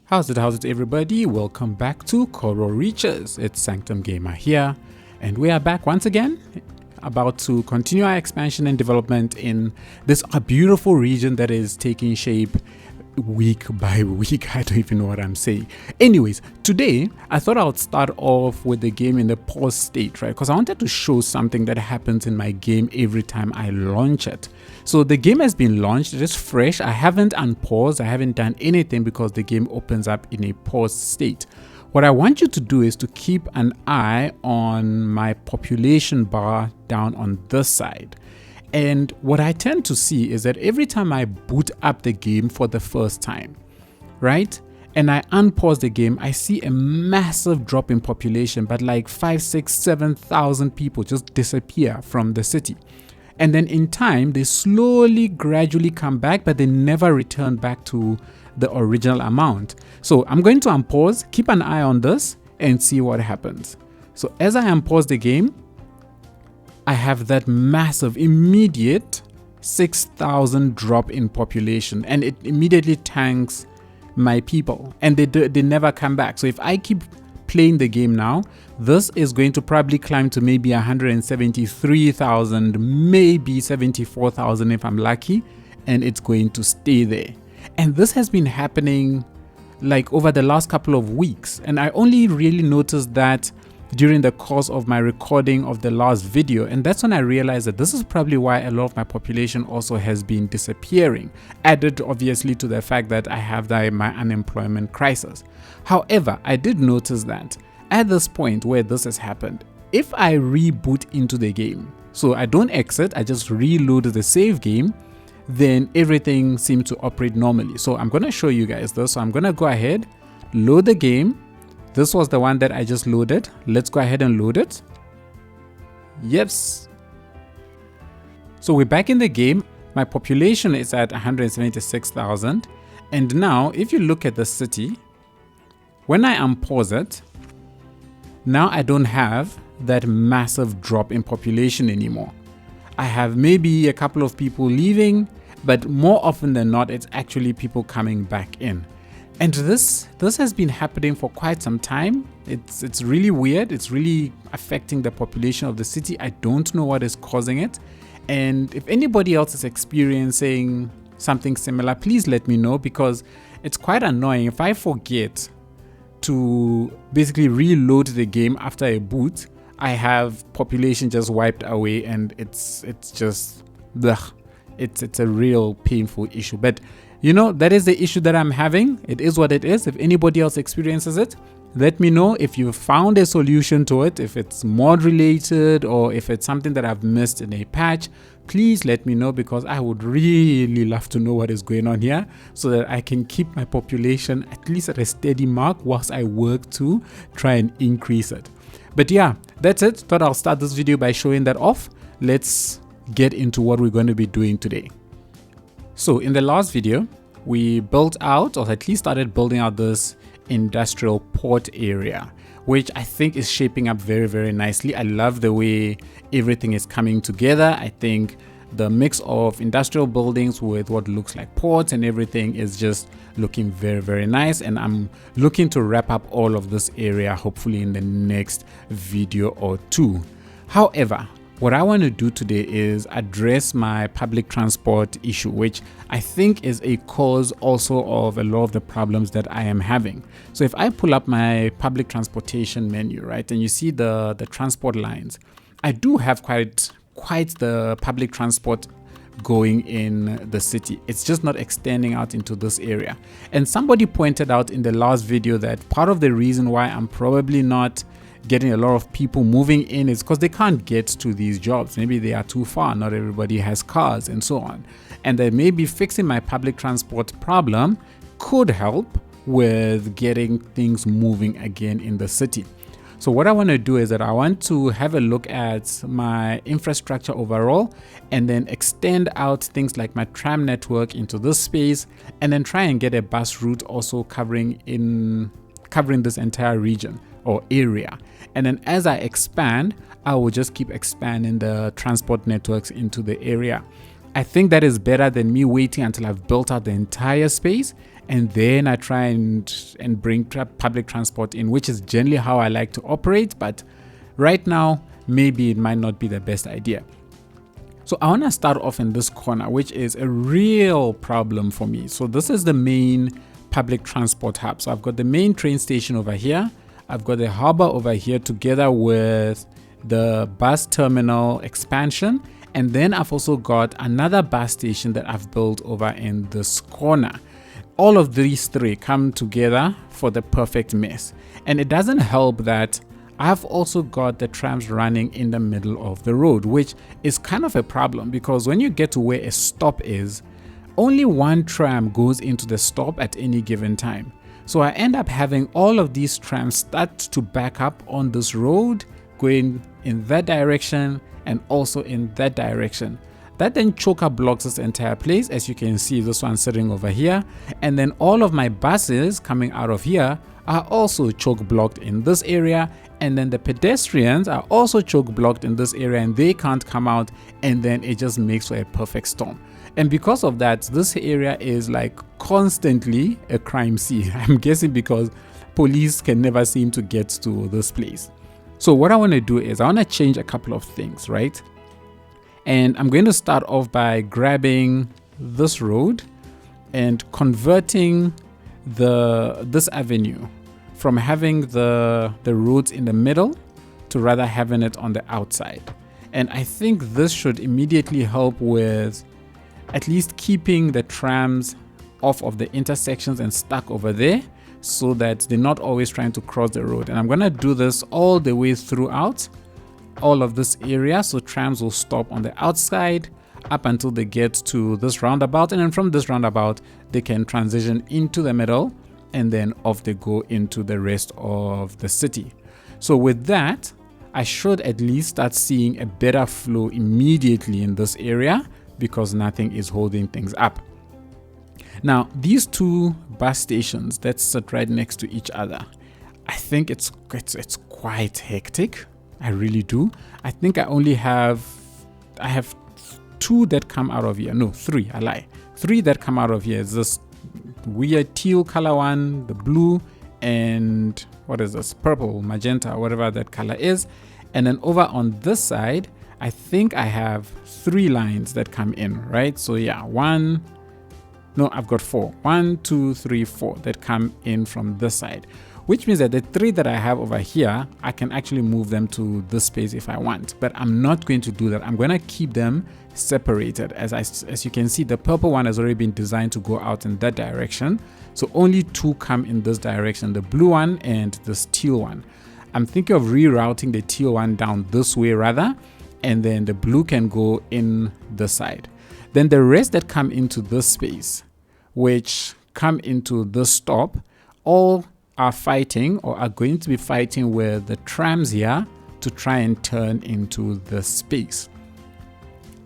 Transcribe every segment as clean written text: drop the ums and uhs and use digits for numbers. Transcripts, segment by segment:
How's it everybody? Welcome back to Reeches. It's Sanctum Gamer here, and we are back once again, about to continue our expansion and development in this beautiful region that is taking shape week by week. I don't even know what I'm saying. Anyways, today I thought I would start off with the game in the pause state, right? Because I wanted to show something that happens in my game every time I launch it. So the game has been launched, it is fresh. I haven't unpaused, I haven't done anything because the game opens up in a pause state. What I want you to do is to keep an eye on my population bar down on this side. And what I tend to see is that every time I boot up the game for the first time, right, and I unpause the game, I see a massive drop in population, but like 5, 6, 7,000 people just disappear from the city. And then in time, they slowly, gradually come back, but they never return back to the original amount. So I'm going to unpause, keep an eye on this, and see what happens. So as I unpause the game, I have that massive immediate 6,000 drop in population, and it immediately tanks my people, and they never come back. So if I keep playing the game now, this is going to probably climb to maybe 173,000, maybe 74,000 if I'm lucky, and it's going to stay there. And this has been happening like over the last couple of weeks, and I only really noticed that during the course of my recording of the last video, and that's when I realized that this is probably why a lot of my population also has been disappearing, added obviously to the fact that I have my unemployment crisis. However, I did notice that at this point where this has happened, if I reboot into the game, so I don't exit, I just reload the save game, then everything seems to operate normally. So I'm going to show you guys this. So I'm going to go ahead, load the game. This was the one that I just loaded. Let's go ahead and load it. Yes. So we're back in the game. My population is at 176,000. And now if you look at the city, when I unpause it, now I don't have that massive drop in population anymore. I have maybe a couple of people leaving, but more often than not, it's actually people coming back in. And this has been happening for quite some time. It's really weird. It's really affecting the population of the city. I don't know what is causing it. And if anybody else is experiencing something similar, please let me know, because it's quite annoying. If I forget to basically reload the game after a boot, I have population just wiped away, and it's just blech. It's a real painful issue. But you know, that is the issue that I'm having. It is what it is. If anybody else experiences it, let me know if you found a solution to it, if it's mod related or if it's something that I've missed in a patch. Please let me know, because I would really love to know what is going on here, so that I can keep my population at least at a steady mark whilst I work to try and increase it. But yeah, that's it. Thought I'll start this video by showing that off. Let's get into what we're going to be doing today. So in the last video, we built out, or at least started building out, this industrial port area, which I think is shaping up very nicely. I love the way everything is coming together. I think the mix of industrial buildings with what looks like ports and everything is just looking very nice, and I'm looking to wrap up all of this area hopefully in the next video or two. However, what I want to do today is address my public transport issue, which I think is a cause also of a lot of the problems that I am having. So if I pull up my public transportation menu, right, and you see the transport lines, I do have quite the public transport going in the city. It's just not extending out into this area. And somebody pointed out in the last video that part of the reason why I'm probably not getting a lot of people moving in is because they can't get to these jobs. Maybe they are too far, not everybody has cars and so on. And then maybe fixing my public transport problem could help with getting things moving again in the city. So what I want to do is that I want to have a look at my infrastructure overall, and then extend out things like my tram network into this space, and then try and get a bus route also covering this entire region or area. And then as I expand, I will just keep expanding the transport networks into the area. I think that is better than me waiting until I've built out the entire space and then I try and bring public transport in, which is generally how I like to operate. But right now, maybe it might not be the best idea. So I want to start off in this corner, which is a real problem for me. So this is the main public transport hub. So I've got the main train station over here. I've got the harbor over here together with the bus terminal expansion. And then I've also got another bus station that I've built over in this corner. All of these three come together for the perfect mess. And it doesn't help that I've also got the trams running in the middle of the road, which is kind of a problem because when you get to where a stop is, only one tram goes into the stop at any given time. So I end up having all of these trams start to back up on this road, going in that direction and also in that direction. That then choker blocks this entire place. As you can see, this one sitting over here. And then all of my buses coming out of here are also choke blocked in this area, and then the pedestrians are also choke blocked in this area and they can't come out, and then it just makes for a perfect storm. And because of that, this area is like constantly a crime scene. I'm guessing because police can never seem to get to this place. So what I want to do is I want to change a couple of things, right? And I'm going to start off by grabbing this road and converting this avenue from having the roads in the middle to rather having it on the outside. And I think this should immediately help with at least keeping the trams off of the intersections and stuck over there so that they're not always trying to cross the road. And I'm going to do this all the way throughout all of this area, so trams will stop on the outside up until they get to this roundabout, and then from this roundabout they can transition into the middle and then off they go into the rest of the city. So with that, I should at least start seeing a better flow immediately in this area because nothing is holding things up. Now, these two bus stations that sit right next to each other, I think it's quite hectic. I really do. I think I have two that come out of here. No, three, I lie. Three that come out of here. It's this weird teal color one, the blue, and what is this? Purple, magenta, whatever that color is. And then over on this side, I think I have 3 lines that come in, right? So yeah, I've got 4. 1, 2, 3, 4 that come in from this side, which means that the 3 that I have over here, I can actually move them to this space if I want, but I'm not going to do that. I'm going to keep them separated. As you can see, the purple one has already been designed to go out in that direction. So only 2 come in this direction, the blue one and this teal one. I'm thinking of rerouting the teal one down this way rather, and then the blue can go in this side. Then the rest that come into this space, which come into this stop, all are fighting or are going to be fighting with the trams here to try and turn into the space.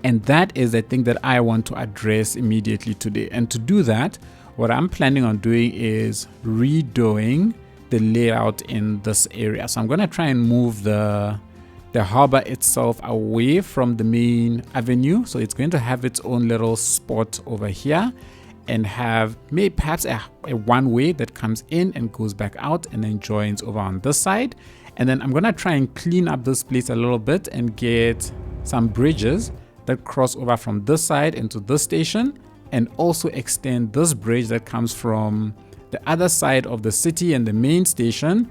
And that is the thing that I want to address immediately today. And to do that, what I'm planning on doing is redoing the layout in this area. So I'm going to try and move the harbor itself away from the main avenue. So it's going to have its own little spot over here and have maybe perhaps a one-way that comes in and goes back out and then joins over on this side. And then I'm going to try and clean up this place a little bit and get some bridges that cross over from this side into this station, and also extend this bridge that comes from the other side of the city and the main station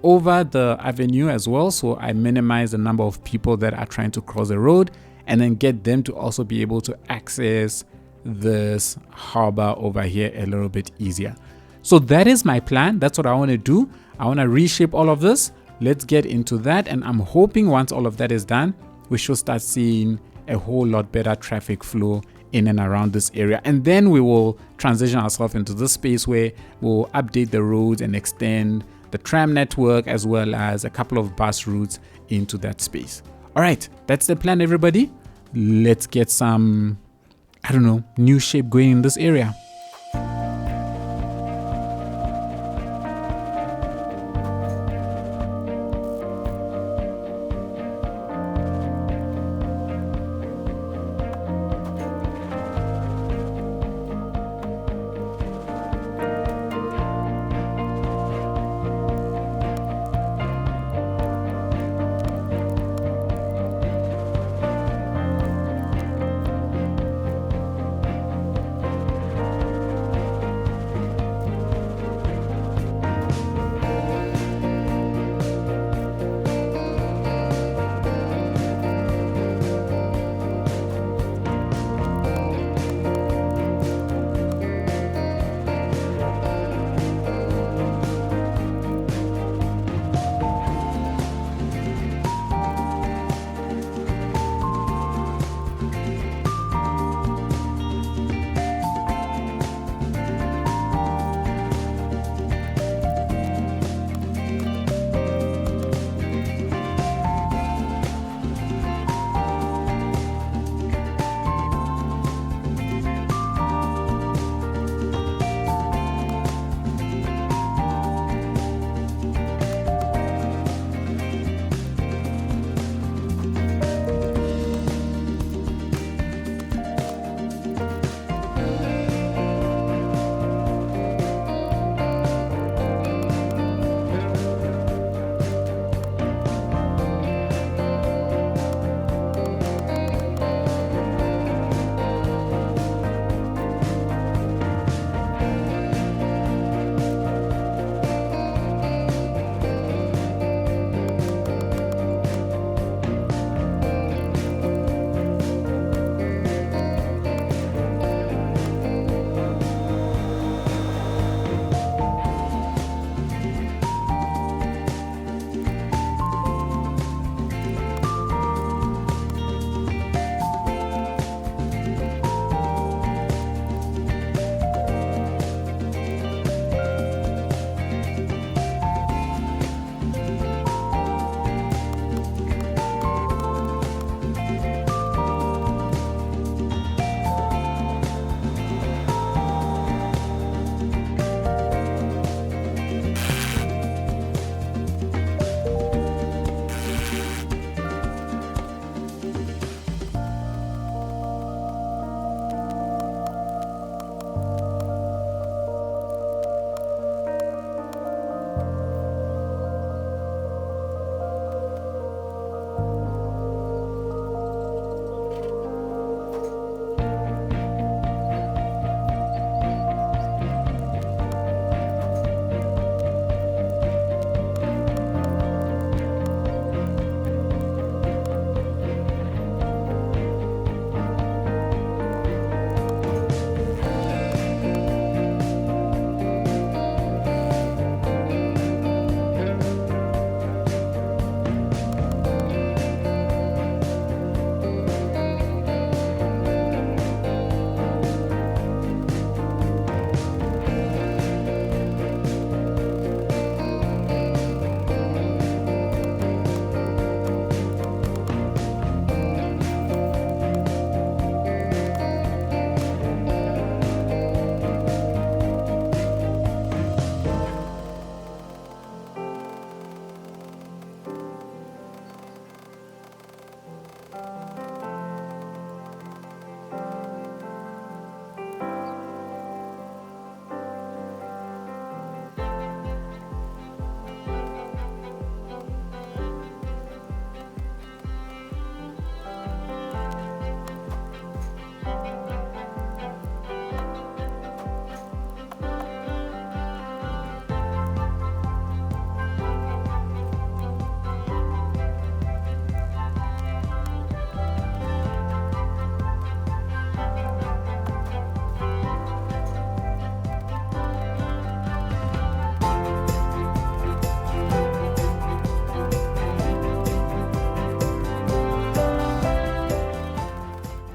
over the avenue as well. So I minimize the number of people that are trying to cross the road, and then get them to also be able to access this harbor over here a little bit easier. So that is my plan. That's what I want to do. I want to reshape all of this. Let's get into that. And I'm hoping once all of that is done, we should start seeing a whole lot better traffic flow in and around this area. And then we will transition ourselves into this space where we'll update the roads and extend the tram network as well as a couple of bus routes into that space. All right, that's the plan, everybody. Let's get some, new shape going in this area.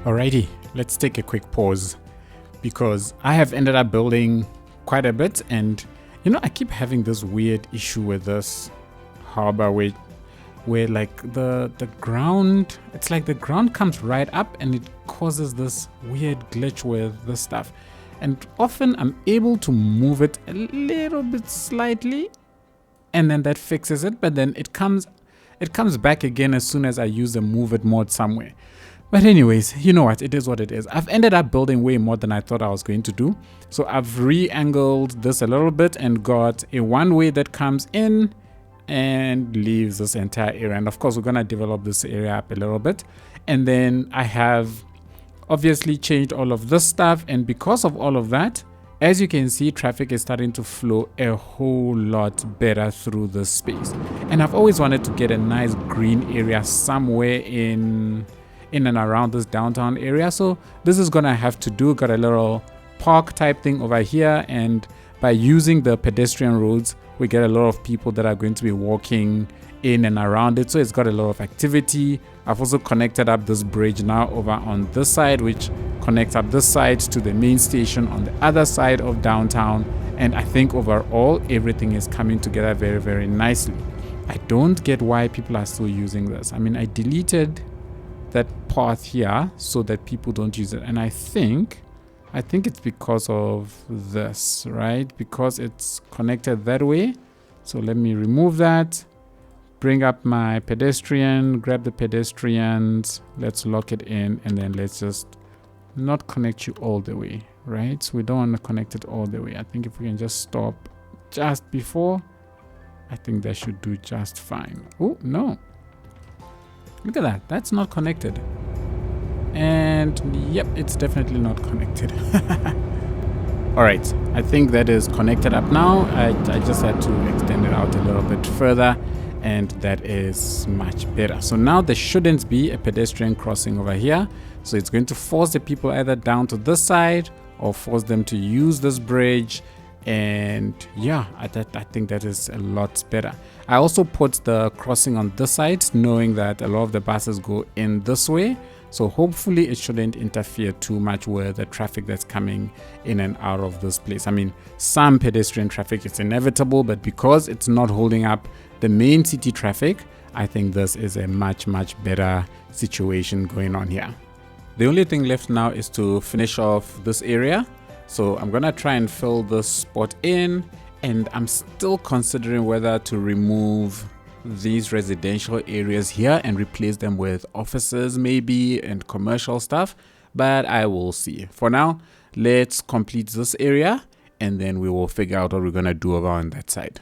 Alrighty, let's take a quick pause because I have ended up building quite a bit, and I keep having this weird issue with this harbor where like the ground, it's like the ground comes right up and it causes this weird glitch with this stuff. And often I'm able to move it a little bit slightly and then that fixes it, but then it comes back again as soon as I use the move it mode somewhere. But anyways, you know what, it is what it is. I've ended up building way more than I thought I was going to do. So I've re-angled this a little bit and got a one-way that comes in and leaves this entire area. And of course, we're going to develop this area up a little bit. And then I have obviously changed all of this stuff. And because of all of that, as you can see, traffic is starting to flow a whole lot better through this space. And I've always wanted to get a nice green area somewhere in and around this downtown area. So this is gonna have to do. Got a little park type thing over here, and by using the pedestrian roads, we get a lot of people that are going to be walking in and around it. So it's got a lot of activity. I've also connected up this bridge now over on this side, which connects up this side to the main station on the other side of downtown. And I think overall everything is coming together very, very nicely. I don't get why people are still using this. I mean, I deleted that path here so that people don't use it, and I think it's because of this, right? Because it's connected that way. So let me remove that, bring up my pedestrian, grab the pedestrians, let's lock it in, and then let's just not connect you all the way, right? So we don't want to connect it all the way. I think if we can just stop just before, I think that should do just fine. Oh no, look at that, that's not connected. And yep, it's definitely not connected. All right, I think that is connected up now. I just had to extend it out a little bit further, and that is much better. So now there shouldn't be a pedestrian crossing over here. So it's going to force the people either down to this side or force them to use this bridge. And yeah, I think that is a lot better. I also put the crossing on this side, knowing that a lot of the buses go in this way. So hopefully it shouldn't interfere too much with the traffic that's coming in and out of this place. I mean, some pedestrian traffic is inevitable, but because it's not holding up the main city traffic, I think this is a much, much better situation going on here. The only thing left now is to finish off this area. So I'm gonna try and fill this spot in, and I'm still considering whether to remove these residential areas here and replace them with offices maybe and commercial stuff, but I will see. For now, let's complete this area and then we will figure out what we're gonna do over on that side.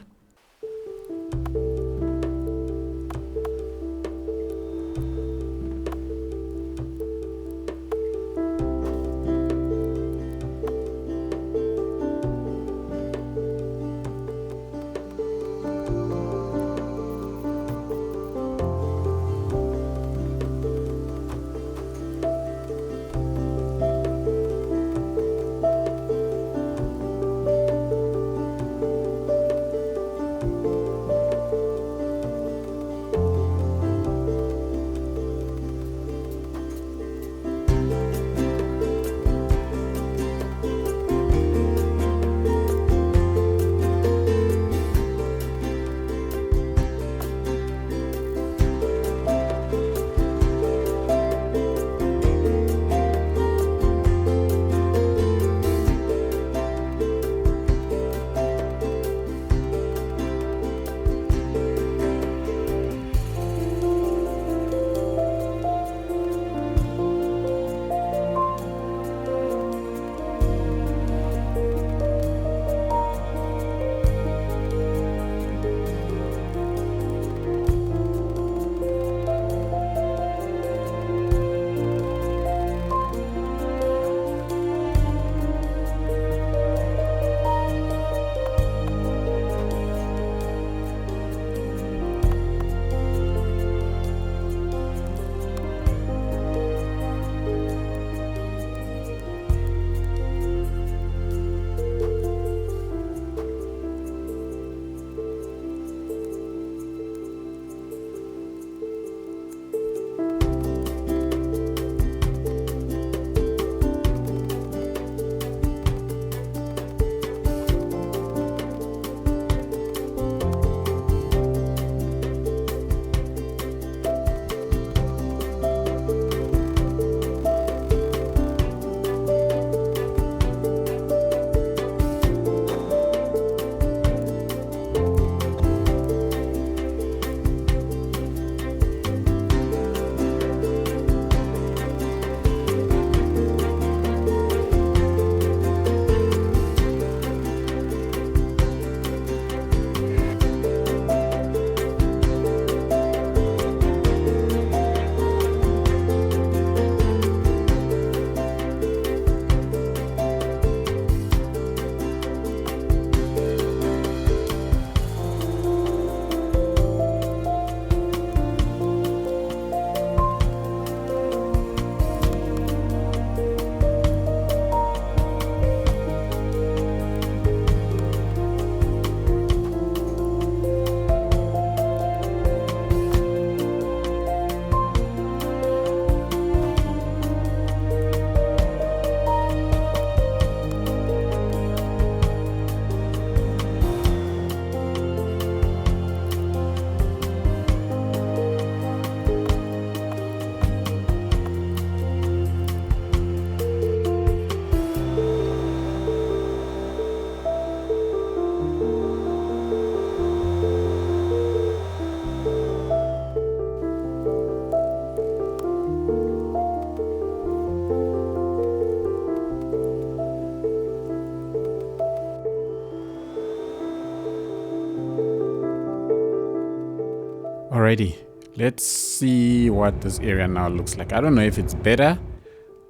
Alrighty, let's see what this area now looks like. I don't know if it's better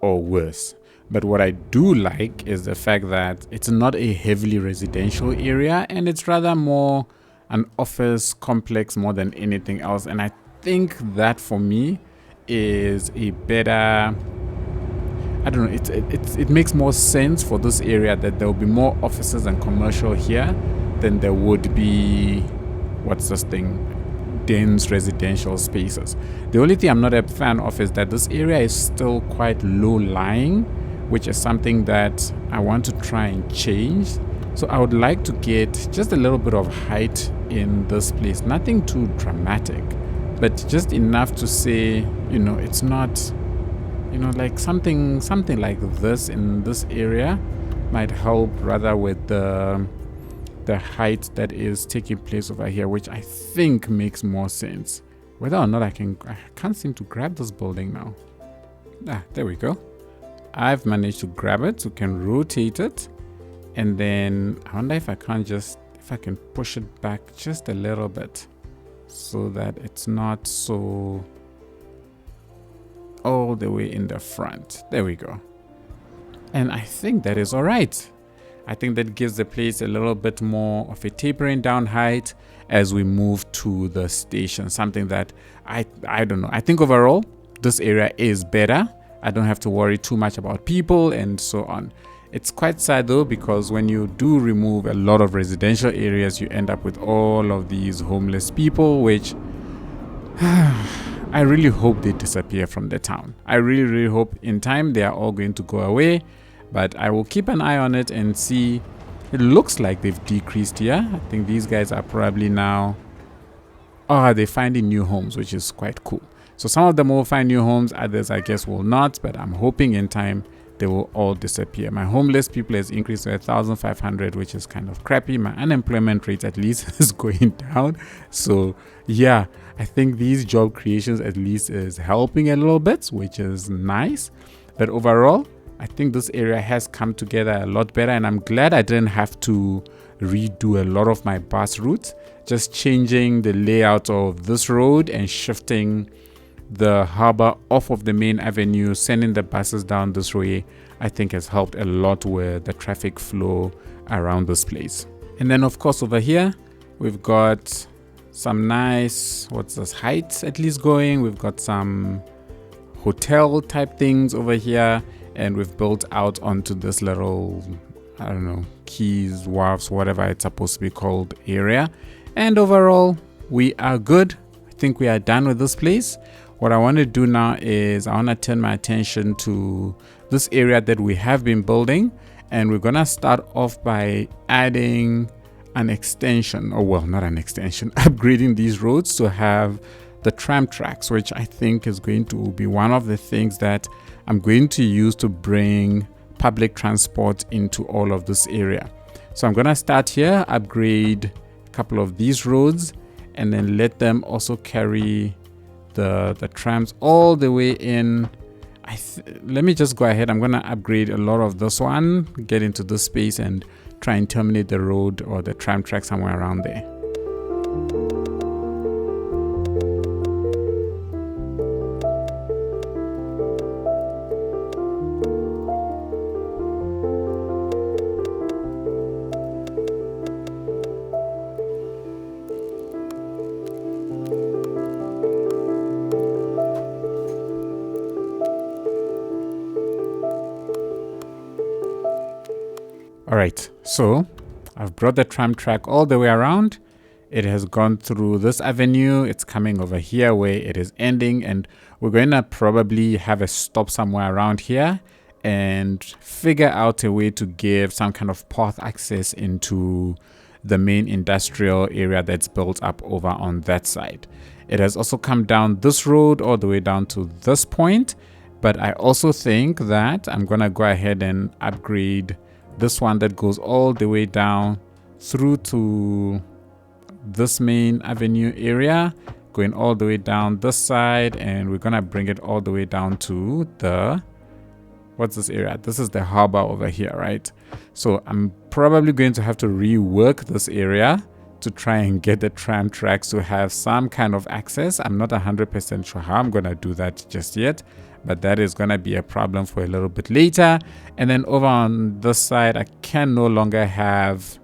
or worse, but what I do like is the fact that it's not a heavily residential area and it's rather more an office complex more than anything else. And I think that for me is a better, I don't know, it makes more sense for this area that there will be more offices and commercial here than there would be, what's this thing, dense residential spaces. The only thing I'm not a fan of is that this area is still quite low lying, which is something that I want to try and change. So I would like to get just a little bit of height in this place, nothing too dramatic, but just enough to say, you know, it's not, you know, like something like this in this area might help rather with the height that is taking place over here, which I think makes more sense. Whether or not I can't seem to grab this building now. Ah, there we go. I've managed to grab it, so can rotate it. And then I wonder if I can push it back just a little bit so that it's not so all the way in the front. There we go. And I think that is all right. I think that gives the place a little bit more of a tapering down height as we move to the station. Something that I don't know. I think overall this area is better. I don't have to worry too much about people and so on. It's quite sad though, because when you do remove a lot of residential areas, you end up with all of these homeless people, which I really hope they disappear from the town. I really hope in time they are all going to go away. But I will keep an eye on it and see. It looks like they've decreased here. I think these guys are probably now, they're finding new homes, which is quite cool. So some of them will find new homes, others I guess will not, but I'm hoping in time they will all disappear. My homeless people has increased to 1,500, which is kind of crappy. My unemployment rate at least is going down. So yeah, I think these job creations at least is helping a little bit, which is nice. But overall, I think this area has come together a lot better, and I'm glad I didn't have to redo a lot of my bus routes. Just changing the layout of this road and shifting the harbor off of the main avenue, sending the buses down this way, I think has helped a lot with the traffic flow around this place. And then of course over here, we've got some nice, what's this, heights at least going. We've got some hotel type things over here. And we've built out onto this little, I don't know, quays, wharfs, whatever it's supposed to be called area. And overall, we are good. I think we are done with this place. What I want to do now is I want to turn my attention to this area that we have been building. And we're going to start off by adding an extension, or well, not an extension, upgrading these roads to have the tram tracks, which I think is going to be one of the things that I'm going to use to bring public transport into all of this area. So I'm going to start here, upgrade a couple of these roads, and then let them also carry the trams all the way in. Let me just go ahead. I'm going to upgrade a lot of this one, get into this space and try and terminate the road or the tram track somewhere around there. Alright, so I've brought the tram track all the way around. It has gone through this avenue. It's coming over here where it is ending, and we're going to probably have a stop somewhere around here and figure out a way to give some kind of path access into the main industrial area that's built up over on that side. It has also come down this road all the way down to this point, but I also think that I'm going to go ahead and upgrade this one that goes all the way down through to this main avenue area, going all the way down this side, and we're gonna bring it all the way down to the, what's this area? This is the harbor over here, right? So I'm probably going to have to rework this area to try and get the tram tracks to have some kind of access. I'm not 100% sure how I'm going to do that just yet, but that is going to be a problem for a little bit later. And then over on this side, I can no longer have,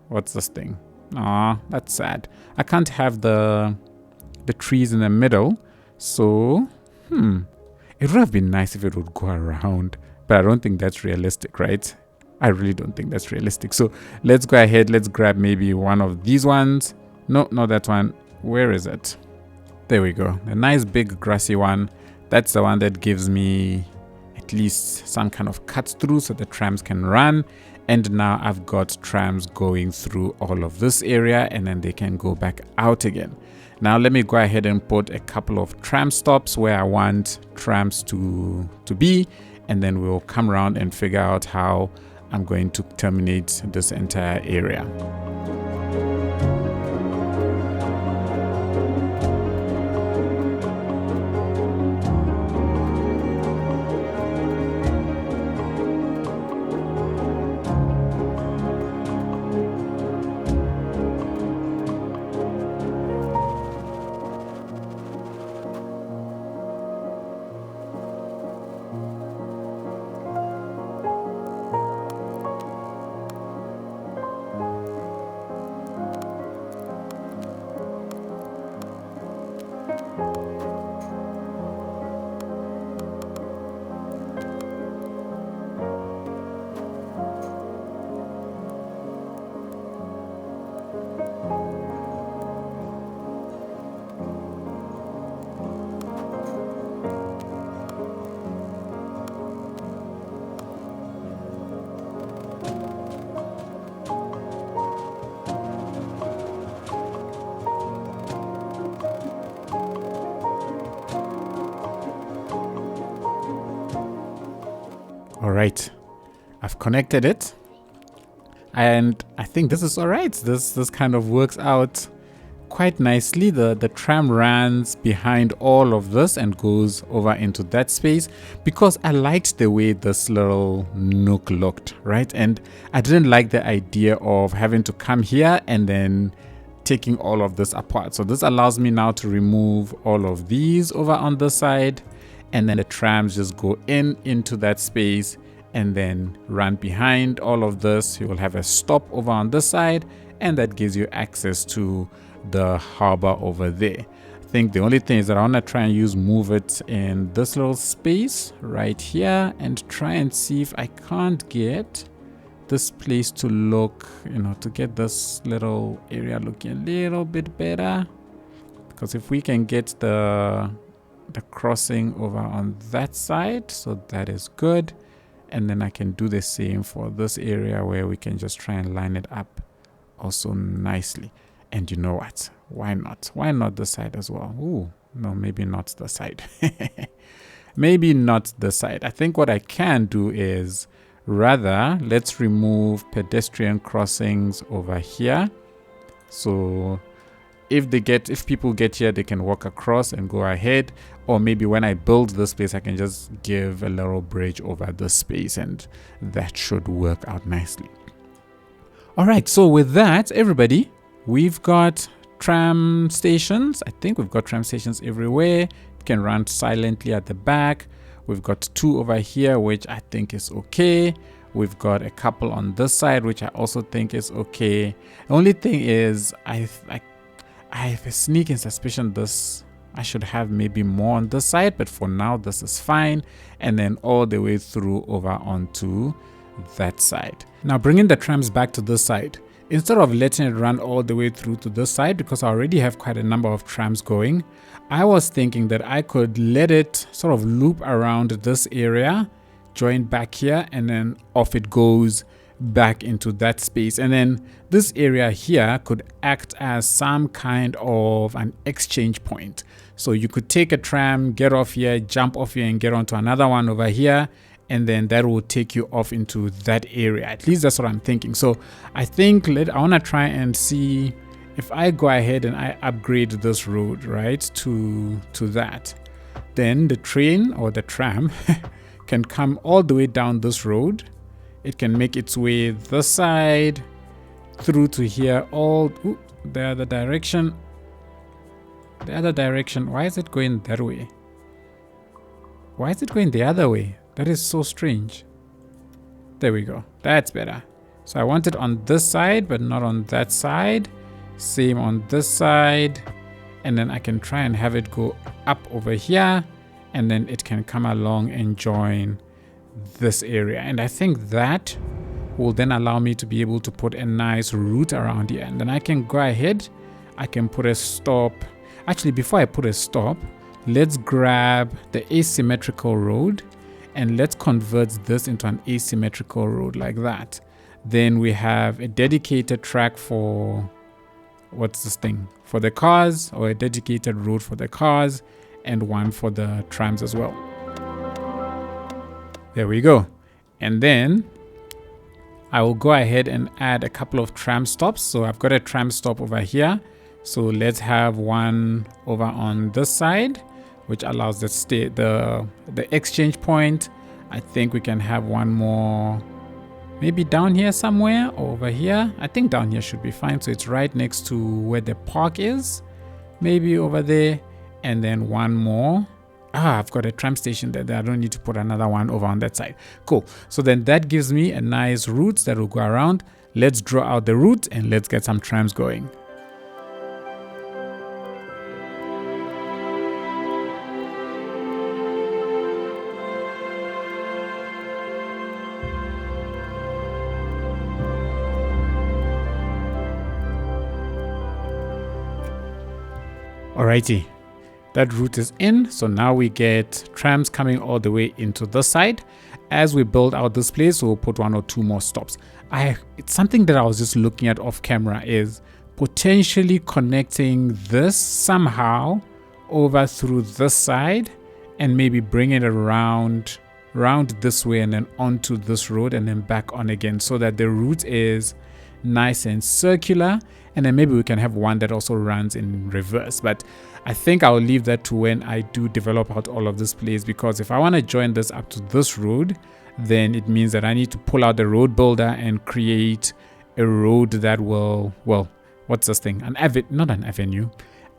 what's this thing? Aw, that's sad. I can't have the trees in the middle. So, it would have been nice if it would go around, but I don't think that's realistic, right? I really don't think that's realistic. So let's go ahead. Let's grab maybe one of these ones. No, not that one. Where is it? There we go. A nice big grassy one. That's the one that gives me at least some kind of cut through so the trams can run. And now I've got trams going through all of this area, and then they can go back out again. Now let me go ahead and put a couple of tram stops where I want trams to be, and then we'll come around and figure out how I'm going to terminate this entire area. All right, I've connected it, and I think this is all right. This kind of works out quite nicely. The tram runs behind all of this and goes over into that space, because I liked the way this little nook looked, right? And I didn't like the idea of having to come here and then taking all of this apart. So this allows me now to remove all of these over on this side, and then the trams just go into that space and then run behind all of this. You will have a stop over on this side, and that gives you access to the harbor over there. I think the only thing is that I want to try and move it in this little space right here, and try and see if I can't get this place to look, to get this little area looking a little bit better. Because if we can get the crossing over on that side, so that is good. And then I can do the same for this area where we can just try and line it up also nicely. And you know what? Why not? Why not the side as well? Ooh, no, maybe not the side. Maybe not the side. I think what I can do is rather, let's remove pedestrian crossings over here. So if people get here, they can walk across and go ahead. Or maybe when I build this place, I can just give a little bridge over this space, and that should work out nicely. All right, so with that, everybody, we've got tram stations. I think we've got tram stations everywhere. You can run silently at the back. We've got 2 over here, which I think is okay. We've got a couple on this side, which I also think is okay. The only thing is I have a sneaking suspicion I should have maybe more on this side, but for now this is fine. And then all the way through over onto that side. Now bringing the trams back to this side, instead of letting it run all the way through to this side, because I already have quite a number of trams going, I was thinking that I could let it sort of loop around this area, join back here, and then off it goes back into that space. And then this area here could act as some kind of an exchange point. So you could take a tram, get off here, jump off here, and get onto another one over here, and then that will take you off into that area. At least that's what I'm thinking. So I think I want to try and see if I go ahead and I upgrade this road, right, to that, then the train or the tram can come all the way down this road. It can make its way this side through to here, the other direction. The other direction. Why is it going that way? Why is it going the other way? That is so strange. There we go. That's better. So I want it on this side, but not on that side. Same on this side. And then I can try and have it go up over here. And then it can come along and join this area. And I think that will then allow me to be able to put a nice route around here. And then I can go ahead. I can put a stop. Actually, before I put a stop, let's grab the asymmetrical road. And let's convert this into an asymmetrical road like that. Then we have a dedicated track for, what's this thing? For the cars, or a dedicated road for the cars, and one for the trams as well. There we go. And then I will go ahead and add a couple of tram stops. So I've got a tram stop over here. So let's have one over on this side, which allows the exchange point. I think we can have one more maybe down here somewhere or over here. I think down here should be fine. So it's right next to where the park is, maybe over there. And then one more. I've got a tram station there. I don't need to put another one over on that side. Cool. So then that gives me a nice route that will go around. Let's draw out the route and let's get some trams going. Alrighty. That route is in, so now we get trams coming all the way into this side. As we build out this place, we'll put one or two more stops. It's something that I was just looking at off camera, is potentially connecting this somehow over through this side and maybe bring it around this way and then onto this road and then back on again, so that the route is nice and circular. And then maybe we can have one that also runs in reverse. But I think I'll leave that to when I do develop out all of this place, because if I want to join this up to this road, then it means that I need to pull out the road builder and create a road that will, well, what's this thing? Not an avenue,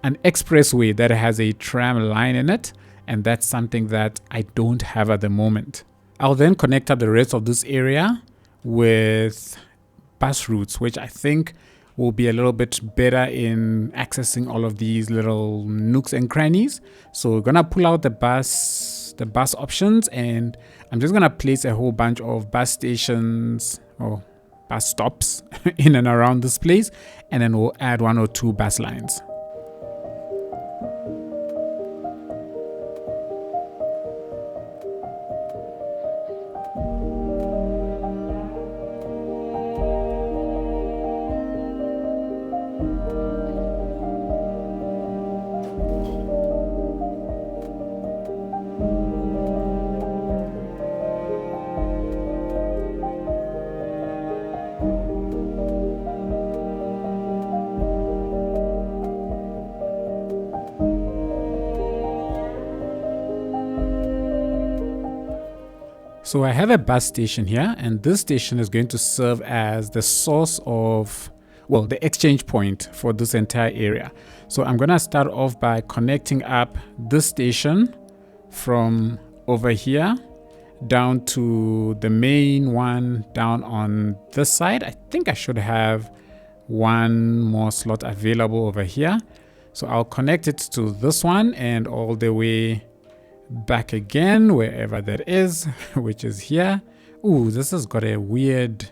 an expressway that has a tram line in it. And that's something that I don't have at the moment. I'll then connect up the rest of this area with bus routes, which I think will be a little bit better in accessing all of these little nooks and crannies. So we're gonna pull out the bus options, and I'm just gonna place a whole bunch of bus stations or bus stops in and around this place, and then we'll add one or two bus lines. So I have a bus station here, and this station is going to serve as the source of, well, the exchange point for this entire area. So I'm going to start off by connecting up this station from over here down to the main one down on this side. I think I should have one more slot available over here. So I'll connect it to this one and all the way back again, wherever that is, which is here. Ooh, this has got a weird,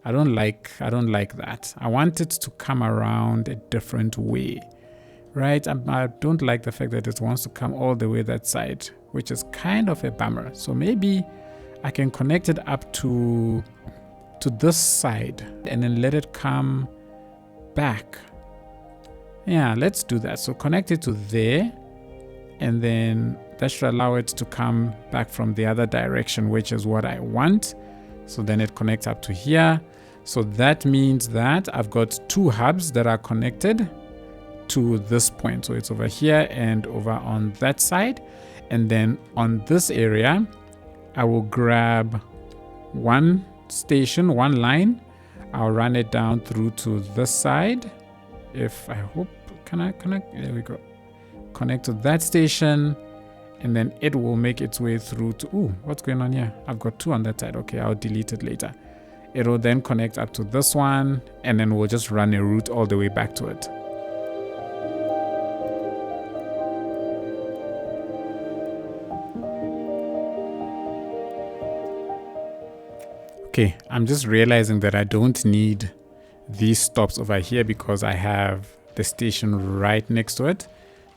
I don't like that. I want it to come around a different way, right? I don't like the fact that it wants to come all the way that side, which is kind of a bummer. So maybe I can connect it up to this side and then let it come back. Yeah, let's do that. So connect it to there, and then that should allow it to come back from the other direction, which is what I want. So then it connects up to here. So that means that I've got two hubs that are connected to this point. So it's over here and over on that side. And then on this area, I will grab one station, one line. I'll run it down through to this side. if I hope, can I connect? There we go. Connect to that station, and then it will make its way through to, what's going on here? I've got 2 on that side. Okay, I'll delete it later. It will then connect up to this one, and then we'll just run a route all the way back to it. Okay, I'm just realizing that I don't need these stops over here because I have the station right next to it.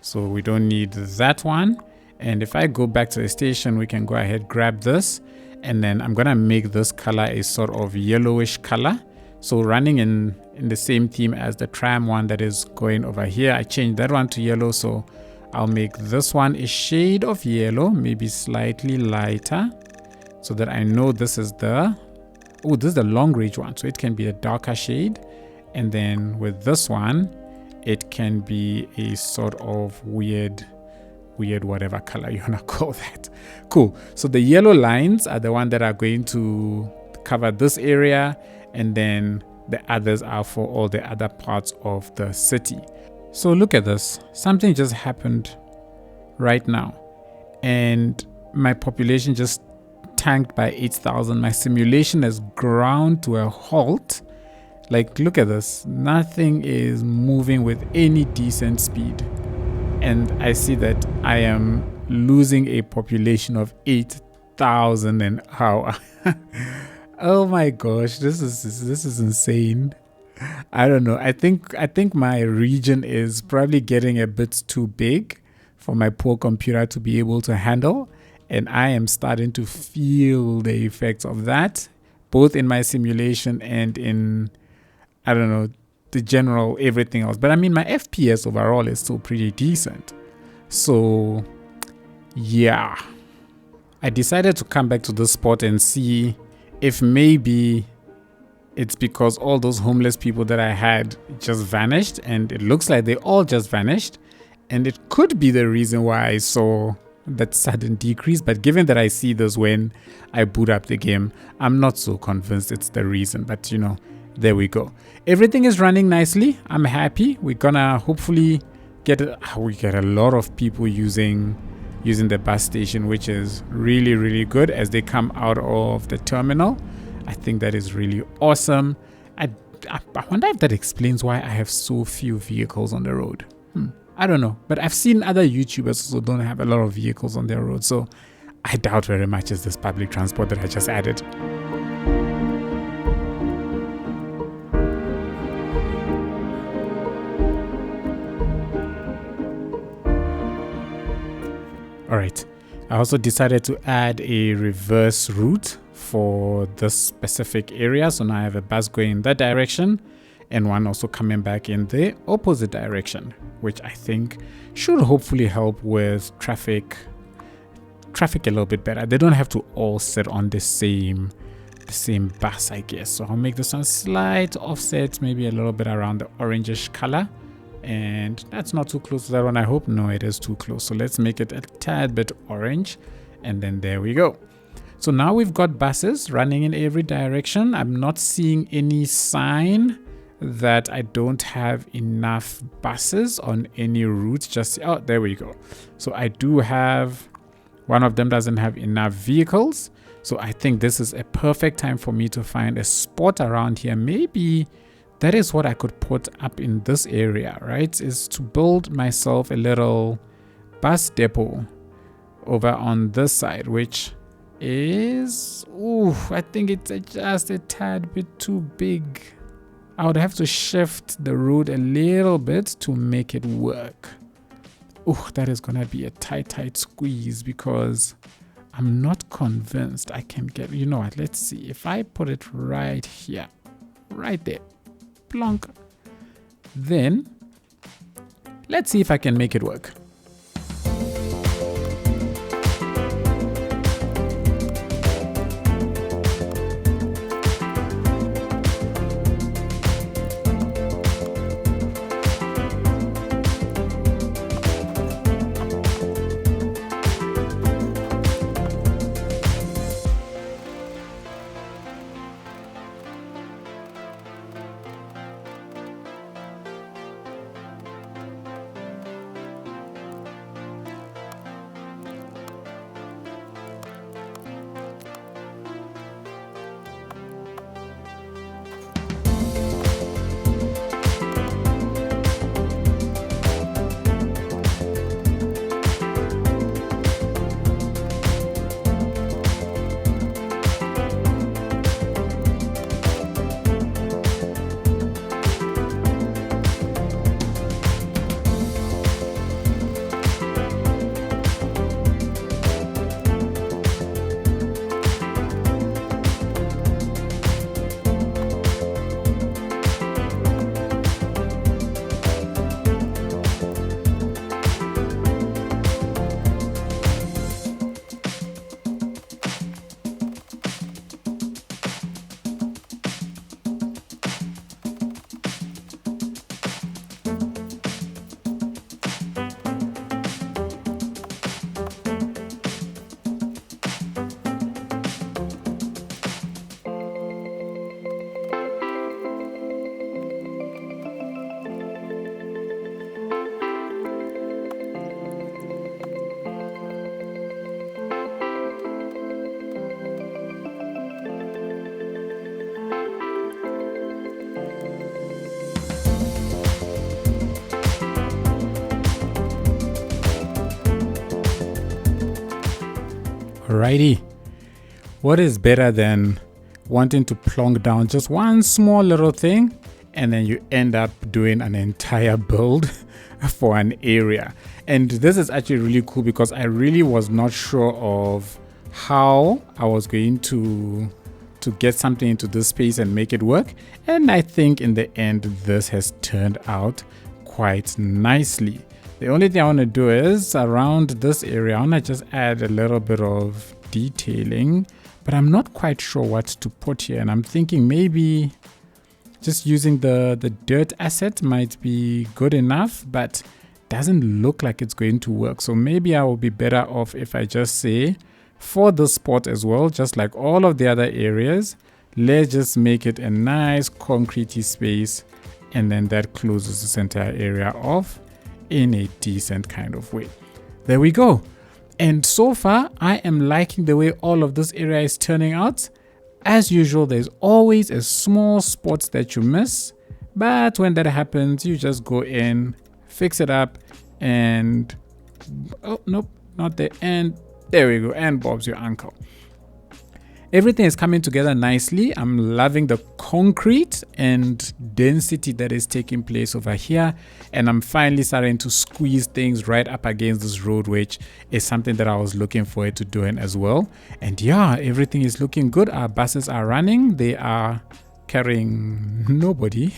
So we don't need that one. And if I go back to the station, we can go ahead, grab this, and then I'm gonna make this color a sort of yellowish color. So running in the same theme as the tram one that is going over here, I changed that one to yellow. So I'll make this one a shade of yellow, maybe slightly lighter, so that I know this is the this is the long range one, so it can be a darker shade. And then with this one, it can be a sort of weird whatever color you wanna call that. Cool. So the yellow lines are the one that are going to cover this area, and then the others are for all the other parts of the city. So look at this. Something just happened right now, and my population just tanked by 8,000. My simulation has ground to a halt. Like, look at this. Nothing is moving with any decent speed. And I see that I am losing a population of 8,000 an hour. Oh my gosh, this is insane. I don't know. I think my region is probably getting a bit too big for my poor computer to be able to handle. And I am starting to feel the effects of that, both in my simulation and in, I don't know, the general everything else. But I mean, my FPS overall is still pretty decent. So, yeah. I decided to come back to this spot and see if maybe it's because all those homeless people that I had just vanished. And it looks like they all just vanished. And it could be the reason why I saw that sudden decrease, but given that I see this when I boot up the game, I'm not so convinced it's the reason. But you know, there we go. Everything is running nicely. I'm happy. We're gonna hopefully get a lot of people using the bus station, which is really good as they come out of the terminal. I think that is really awesome. I wonder if that explains why I have so few vehicles on the road. I don't know, but I've seen other YouTubers also don't have a lot of vehicles on their road, so I doubt very much it's this public transport that I just added. Alright, I also decided to add a reverse route for this specific area, so now I have a bus going in that direction and one also coming back in the opposite direction, which I think should hopefully help with traffic a little bit better. They don't have to all sit on the same bus, I guess. So I'll make this one slight offset, maybe a little bit around the orangish color, and that's not too close to that one, I hope. No, it is too close, so let's make it a tad bit orange, and then there we go. So now we've got buses running in every direction. I'm not seeing any sign that I don't have enough buses on any route. Just, oh, there we go. So I do have, one of them doesn't have enough vehicles. So I think this is a perfect time for me to find a spot around here. Maybe that is what I could put up in this area, right? Is to build myself a little bus depot over on this side, which is, I think it's just a tad bit too big. I would have to shift the road a little bit to make it work. That is gonna be a tight squeeze because I'm not convinced I can get, you know what, let's see. If I put it right here, right there, plonk, then let's see if I can make it work. Alrighty. What is better than wanting to plonk down just one small little thing and then you end up doing an entire build for an area? And this is actually really cool because I really was not sure of how I was going to get something into this space and make it work. And I think in the end, this has turned out quite nicely. The only thing I want to do is around this area, I want to just add a little bit of detailing, but I'm not quite sure what to put here. And I'm thinking maybe just using the dirt asset might be good enough, but doesn't look like it's going to work. So maybe I will be better off if I just say, for this spot as well, just like all of the other areas, let's just make it a nice concretey space, and then that closes this entire area off in a decent kind of way. There we go. And so far, I am liking the way all of this area is turning out. As usual, there's always a small spot that you miss, but when that happens, you just go in, fix it up, and oh nope, not there, and there we go, and Bob's your uncle. Everything is coming together nicely. I'm loving the concrete and density that is taking place over here, and I'm finally starting to squeeze things right up against this road, which is something that I was looking forward to doing as well. And yeah, everything is looking good. Our buses are running. They are carrying nobody.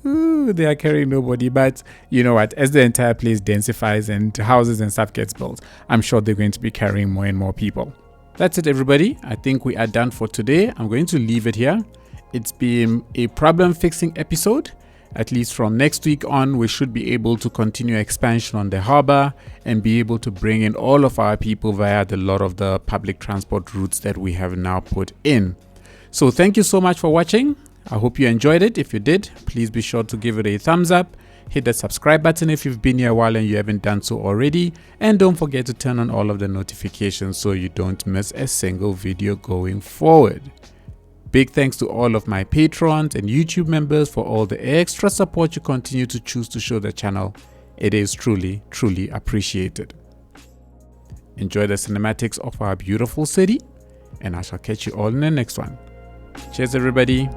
Ooh, they are carrying nobody, but you know what, as the entire place densifies and houses and stuff gets built, I'm sure they're going to be carrying more and more people. That's it, everybody. I think we are done for today. I'm going to leave it here. It's been a problem fixing episode. At least from next week on, we should be able to continue expansion on the harbor and be able to bring in all of our people via a lot of the public transport routes that we have now put in. So thank you so much for watching. I hope you enjoyed it. If you did, please be sure to give it a thumbs up. Hit the subscribe button if you've been here a while and you haven't done so already. And don't forget to turn on all of the notifications so you don't miss a single video going forward. Big thanks to all of my patrons and YouTube members for all the extra support you continue to choose to show the channel. It is truly, truly appreciated. Enjoy the cinematics of our beautiful city, and I shall catch you all in the next one. Cheers, everybody.